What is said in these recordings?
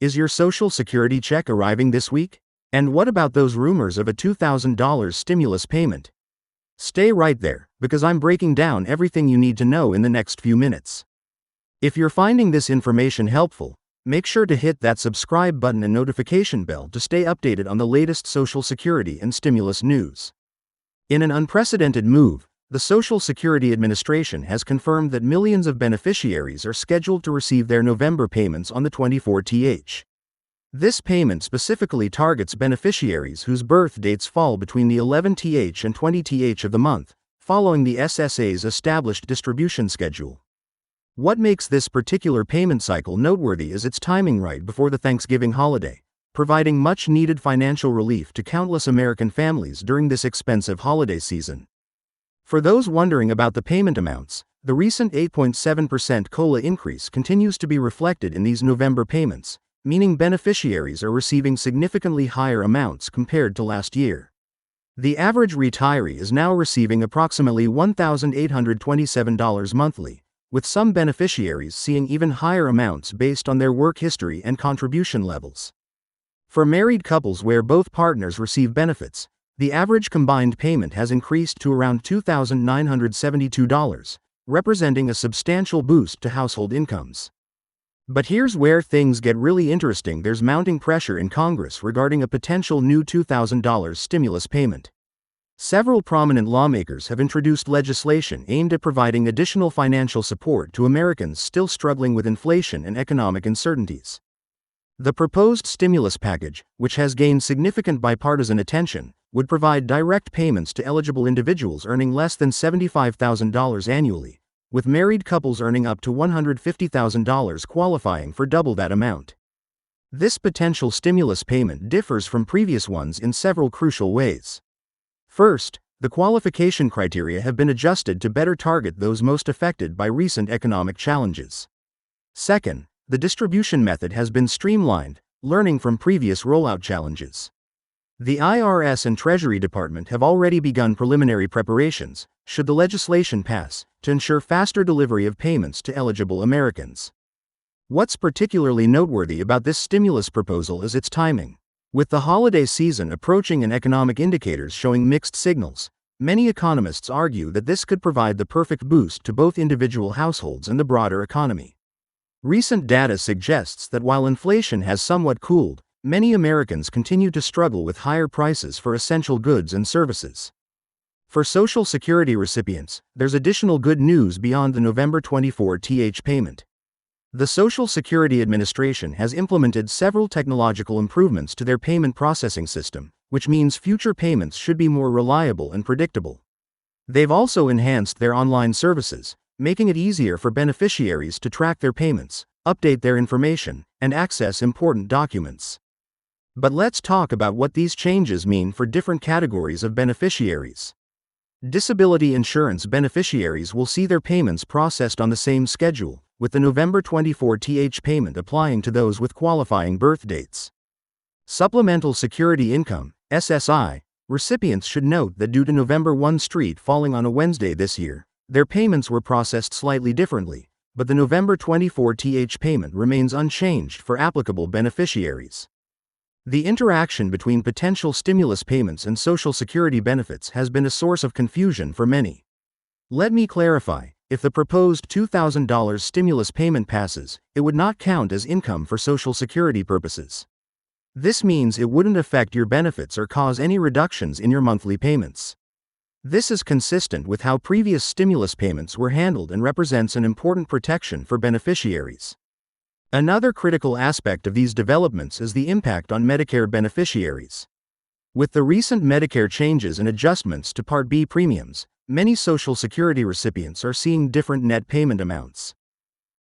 Is your Social Security check arriving this week? And what about those rumors of a $2,000 stimulus payment? Stay right there, because I'm breaking down everything you need to know in the next few minutes. If you're finding this information helpful, make sure to hit that subscribe button and notification bell to stay updated on the latest Social Security and stimulus news. In an unprecedented move, the Social Security Administration has confirmed that millions of beneficiaries are scheduled to receive their November payments on the 24th. This payment specifically targets beneficiaries whose birth dates fall between the 11th and 20th of the month, following the SSA's established distribution schedule. What makes this particular payment cycle noteworthy is its timing right before the Thanksgiving holiday, providing much-needed financial relief to countless American families during this expensive holiday season. For those wondering about the payment amounts, the recent 8.7% COLA increase continues to be reflected in these November payments, meaning beneficiaries are receiving significantly higher amounts compared to last year. The average retiree is now receiving approximately $1,827 monthly, with some beneficiaries seeing even higher amounts based on their work history and contribution levels. For married couples where both partners receive benefits, the average combined payment has increased to around $2,972, representing a substantial boost to household incomes. But here's where things get really interesting. There's mounting pressure in Congress regarding a potential new $2,000 stimulus payment. Several prominent lawmakers have introduced legislation aimed at providing additional financial support to Americans still struggling with inflation and economic uncertainties. The proposed stimulus package, which has gained significant bipartisan attention, would provide direct payments to eligible individuals earning less than $75,000 annually, with married couples earning up to $150,000 qualifying for double that amount. This potential stimulus payment differs from previous ones in several crucial ways. First, the qualification criteria have been adjusted to better target those most affected by recent economic challenges. Second, the distribution method has been streamlined, learning from previous rollout challenges. The IRS and Treasury Department have already begun preliminary preparations, should the legislation pass, to ensure faster delivery of payments to eligible Americans. What's particularly noteworthy about this stimulus proposal is its timing. With the holiday season approaching and economic indicators showing mixed signals, many economists argue that this could provide the perfect boost to both individual households and the broader economy. Recent data suggests that while inflation has somewhat cooled, many Americans continue to struggle with higher prices for essential goods and services. For Social Security recipients, there's additional good news beyond the November 24th payment. The Social Security Administration has implemented several technological improvements to their payment processing system, which means future payments should be more reliable and predictable. They've also enhanced their online services, making it easier for beneficiaries to track their payments, update their information, and access important documents. But let's talk about what these changes mean for different categories of beneficiaries. Disability insurance beneficiaries will see their payments processed on the same schedule, with the November 24th payment applying to those with qualifying birth dates. Supplemental Security Income, SSI, recipients should note that due to November 1 Street falling on a Wednesday this year, their payments were processed slightly differently, but the November 24th payment remains unchanged for applicable beneficiaries. The interaction between potential stimulus payments and Social Security benefits has been a source of confusion for many. Let me clarify, if the proposed $2,000 stimulus payment passes, it would not count as income for Social Security purposes. This means it wouldn't affect your benefits or cause any reductions in your monthly payments. This is consistent with how previous stimulus payments were handled and represents an important protection for beneficiaries. Another critical aspect of these developments is the impact on Medicare beneficiaries. With the recent Medicare changes and adjustments to Part B premiums, many Social Security recipients are seeing different net payment amounts.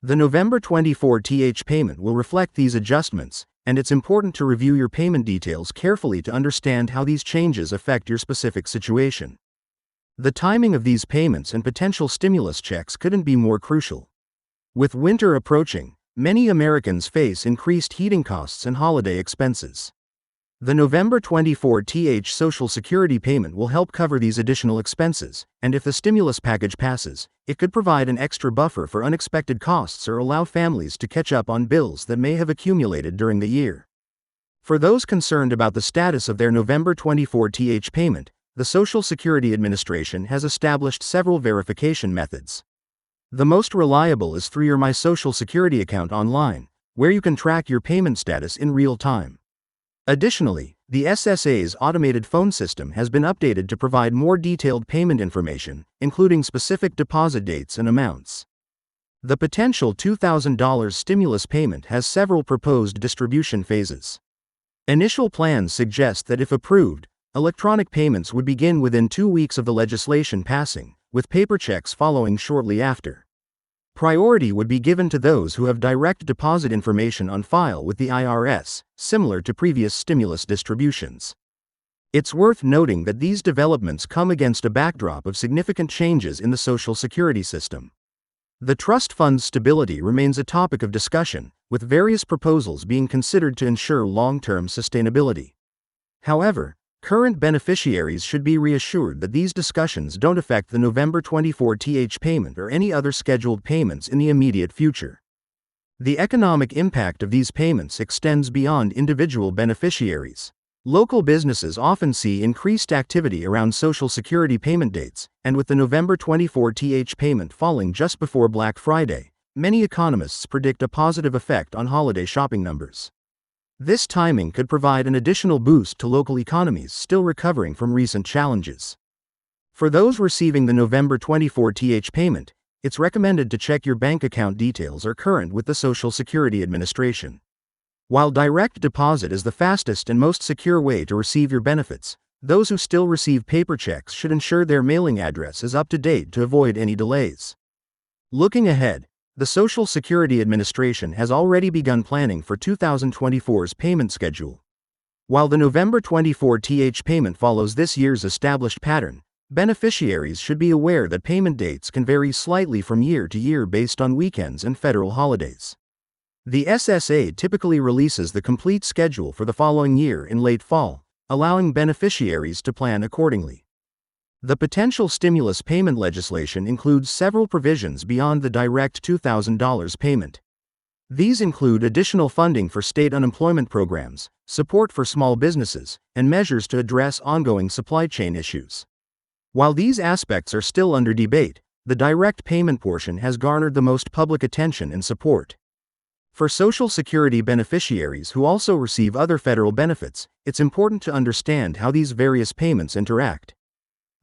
The November 24th payment will reflect these adjustments, and it's important to review your payment details carefully to understand how these changes affect your specific situation. The timing of these payments and potential stimulus checks couldn't be more crucial. With winter approaching, many Americans face increased heating costs and holiday expenses. The November 24th Social Security payment will help cover these additional expenses, and if the stimulus package passes, it could provide an extra buffer for unexpected costs or allow families to catch up on bills that may have accumulated during the year. For those concerned about the status of their November 24th payment, the Social Security Administration has established several verification methods. The most reliable is through your My Social Security account online, where you can track your payment status in real time. Additionally, the SSA's automated phone system has been updated to provide more detailed payment information, including specific deposit dates and amounts. The potential $2,000 stimulus payment has several proposed distribution phases. Initial plans suggest that if approved, electronic payments would begin within 2 weeks of the legislation passing, with paper checks following shortly after. Priority would be given to those who have direct deposit information on file with the IRS, similar to previous stimulus distributions. It's worth noting that these developments come against a backdrop of significant changes in the Social Security system. The trust fund's stability remains a topic of discussion, with various proposals being considered to ensure long-term sustainability. However, current beneficiaries should be reassured that these discussions don't affect the November 24th payment or any other scheduled payments in the immediate future. The economic impact of these payments extends beyond individual beneficiaries. Local businesses often see increased activity around Social Security payment dates, and with the November 24th payment falling just before Black Friday, many economists predict a positive effect on holiday shopping numbers. This timing could provide an additional boost to local economies still recovering from recent challenges. For those receiving the November 24th payment, it's recommended to check your bank account details are current with the Social Security Administration. While direct deposit is the fastest and most secure way to receive your benefits, those who still receive paper checks should ensure their mailing address is up to date to avoid any delays. Looking ahead, the Social Security Administration has already begun planning for 2024's payment schedule. While the November 24th payment follows this year's established pattern, beneficiaries should be aware that payment dates can vary slightly from year to year based on weekends and federal holidays. The SSA typically releases the complete schedule for the following year in late fall, allowing beneficiaries to plan accordingly. The potential stimulus payment legislation includes several provisions beyond the direct $2,000 payment. These include additional funding for state unemployment programs, support for small businesses, and measures to address ongoing supply chain issues. While these aspects are still under debate, the direct payment portion has garnered the most public attention and support. For Social Security beneficiaries who also receive other federal benefits, it's important to understand how these various payments interact.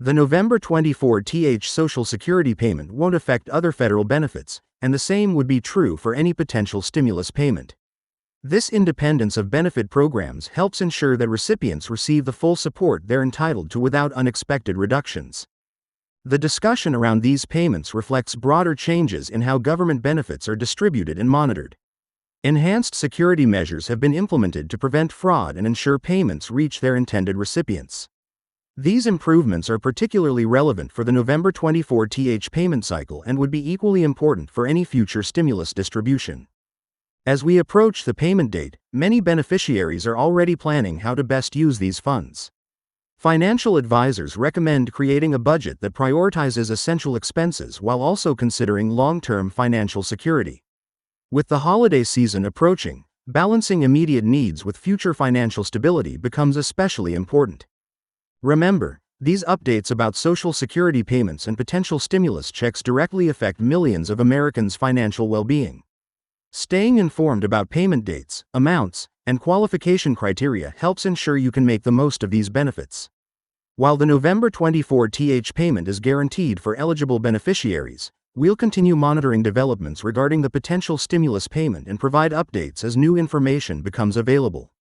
The November 24th Social Security payment won't affect other federal benefits, and the same would be true for any potential stimulus payment. This independence of benefit programs helps ensure that recipients receive the full support they're entitled to without unexpected reductions. The discussion around these payments reflects broader changes in how government benefits are distributed and monitored. Enhanced security measures have been implemented to prevent fraud and ensure payments reach their intended recipients. These improvements are particularly relevant for the November 24th payment cycle and would be equally important for any future stimulus distribution. As we approach the payment date, many beneficiaries are already planning how to best use these funds. Financial advisors recommend creating a budget that prioritizes essential expenses while also considering long-term financial security. With the holiday season approaching, balancing immediate needs with future financial stability becomes especially important. Remember, these updates about Social Security payments and potential stimulus checks directly affect millions of Americans' financial well-being. Staying informed about payment dates, amounts, and qualification criteria helps ensure you can make the most of these benefits. While the November 24th payment is guaranteed for eligible beneficiaries, we'll continue monitoring developments regarding the potential stimulus payment and provide updates as new information becomes available.